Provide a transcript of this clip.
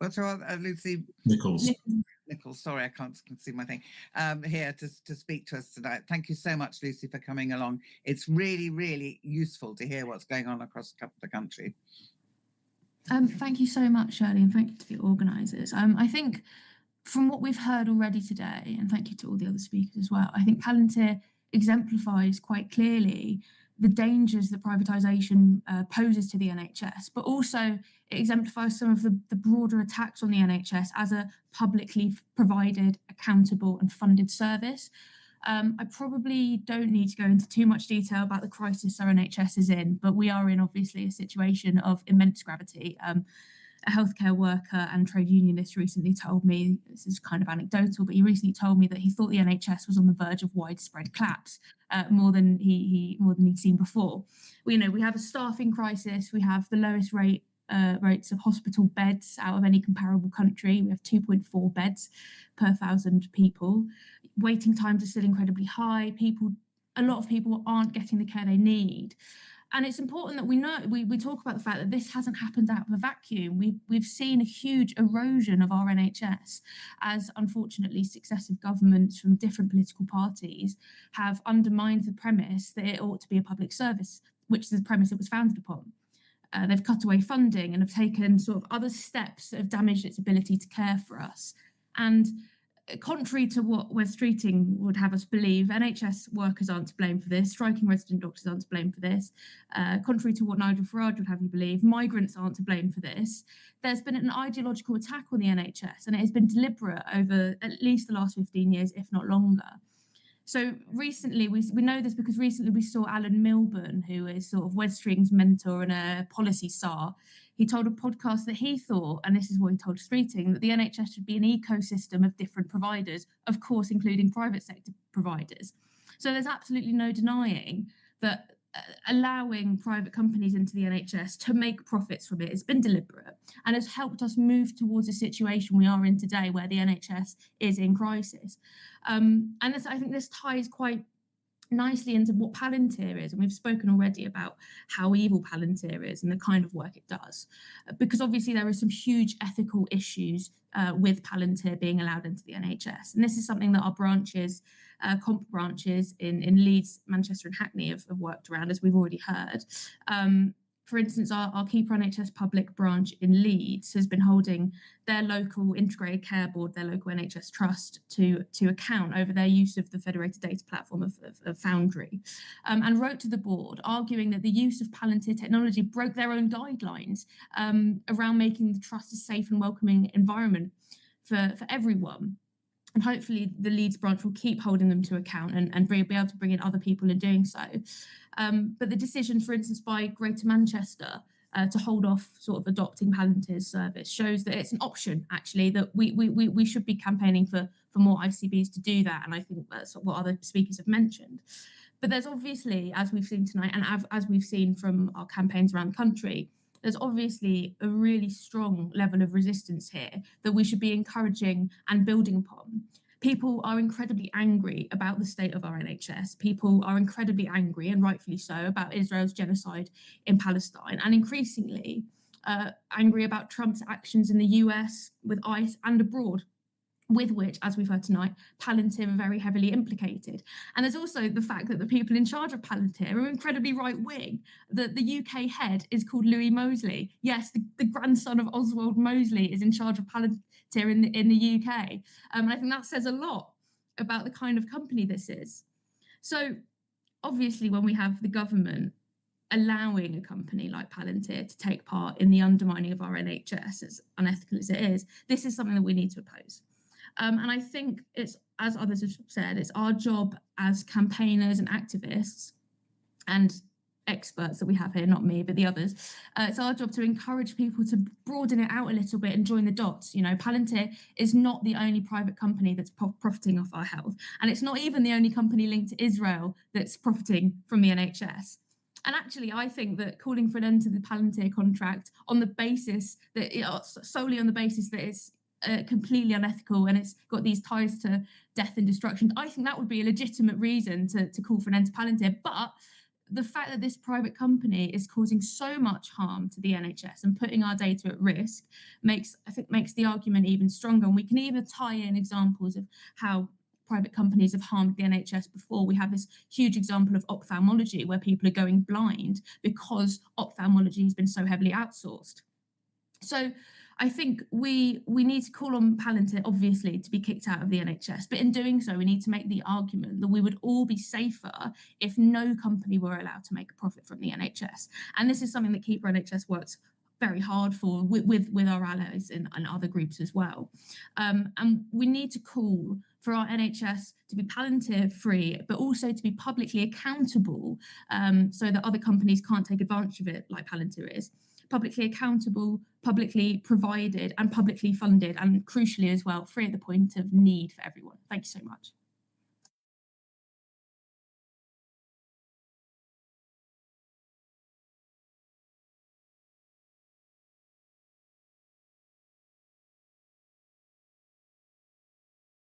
What's wrong, Lucy? Nichols. Nichols, sorry, I can't see my thing, here to speak to us tonight. Thank you so much, Lucy, for coming along. It's really, really useful to hear what's going on across the country. Thank you so much, Shirley, and thank you to the organisers. I think from what we've heard already today, and thank you to all the other speakers as well, I think Palantir exemplifies quite clearly the dangers that privatisation poses to the NHS, but also it exemplifies some of the broader attacks on the NHS as a publicly provided, accountable and funded service. I probably don't need to go into too much detail about the crisis our NHS is in, but we are in obviously a situation of immense gravity. A healthcare worker and trade unionist recently told me, this is kind of anecdotal, but he recently told me that he thought the NHS was on the verge of widespread collapse, more than he'd seen before. We have a staffing crisis. We have the lowest rates of hospital beds out of any comparable country. We have 2.4 beds per 1,000 people. Waiting times are still incredibly high. A lot of people aren't getting the care they need. And it's important that we talk about the fact that this hasn't happened out of a vacuum. We've seen a huge erosion of our NHS as, unfortunately, successive governments from different political parties have undermined the premise that it ought to be a public service, which is the premise it was founded upon. They've cut away funding and have taken sort of other steps that have damaged its ability to care for us. And contrary to what Wes Streeting would have us believe, NHS workers aren't to blame for this, striking resident doctors aren't to blame for this. Contrary to what Nigel Farage would have you believe, migrants aren't to blame for this. There's been an ideological attack on the NHS, and it has been deliberate over at least the last 15 years, if not longer. So recently, we know this because recently we saw Alan Milburn, who is sort of Wes Streeting's mentor and a policy czar. He told a podcast that he thought, and this is what he told Streeting, that the NHS should be an ecosystem of different providers, of course, including private sector providers. So there's absolutely no denying that allowing private companies into the NHS to make profits from it has been deliberate and has helped us move towards a situation we are in today where the NHS is in crisis. And I think this ties quite nicely into what Palantir is, and we've spoken already about how evil Palantir is and the kind of work it does, because obviously there are some huge ethical issues with Palantir being allowed into the NHS, and this is something that our branches, comp branches in Leeds, Manchester and Hackney have worked around, as we've already heard. For instance, our Keeper NHS Public branch in Leeds has been holding their local integrated care board, their local NHS trust, to account over their use of the federated data platform of Foundry, and wrote to the board arguing that the use of Palantir technology broke their own guidelines around making the trust a safe and welcoming environment for everyone. And hopefully the Leeds branch will keep holding them to account and be able to bring in other people in doing so. But the decision, for instance, by Greater Manchester to hold off sort of adopting Palantir's service shows that it's an option, actually, that we should be campaigning for more ICBs to do that. And I think that's what other speakers have mentioned. But there's obviously, as we've seen tonight, and as we've seen from our campaigns around the country, there's obviously a really strong level of resistance here that we should be encouraging and building upon. People are incredibly angry about the state of our NHS. People are incredibly angry, and rightfully so, about Israel's genocide in Palestine, and increasingly angry about Trump's actions in the US with ICE and abroad, with which, as we've heard tonight, Palantir are very heavily implicated. And there's also the fact that the people in charge of Palantir are incredibly right-wing. The UK head is called Louis Mosley. Yes, the grandson of Oswald Mosley is in charge of Palantir in the UK. And I think that says a lot about the kind of company this is. So obviously, when we have the government allowing a company like Palantir to take part in the undermining of our NHS, as unethical as it is, this is something that we need to oppose. And I think it's, as others have said, it's our job as campaigners and activists and experts that we have here, not me, but the others. It's our job to encourage people to broaden it out a little bit and join the dots. You know, Palantir is not the only private company that's profiting off our health. And it's not even the only company linked to Israel that's profiting from the NHS. And actually, I think that calling for an end to the Palantir contract on the basis that, solely on the basis that it's completely unethical and it's got these ties to death and destruction, I think that would be a legitimate reason to call for an end to Palantir. But the fact that this private company is causing so much harm to the NHS and putting our data at risk makes the argument even stronger. And we can even tie in examples of how private companies have harmed the NHS before. We have this huge example of ophthalmology where people are going blind because ophthalmology has been so heavily outsourced. So I think we need to call on Palantir, obviously, to be kicked out of the NHS. But in doing so, we need to make the argument that we would all be safer if no company were allowed to make a profit from the NHS. And this is something that Keeper NHS works very hard for with our allies and other groups as well. And we need to call for our NHS to be Palantir free, but also to be publicly accountable, so that other companies can't take advantage of it like Palantir is. Publicly accountable, publicly provided, and publicly funded, and crucially as well, free at the point of need for everyone. Thank you so much.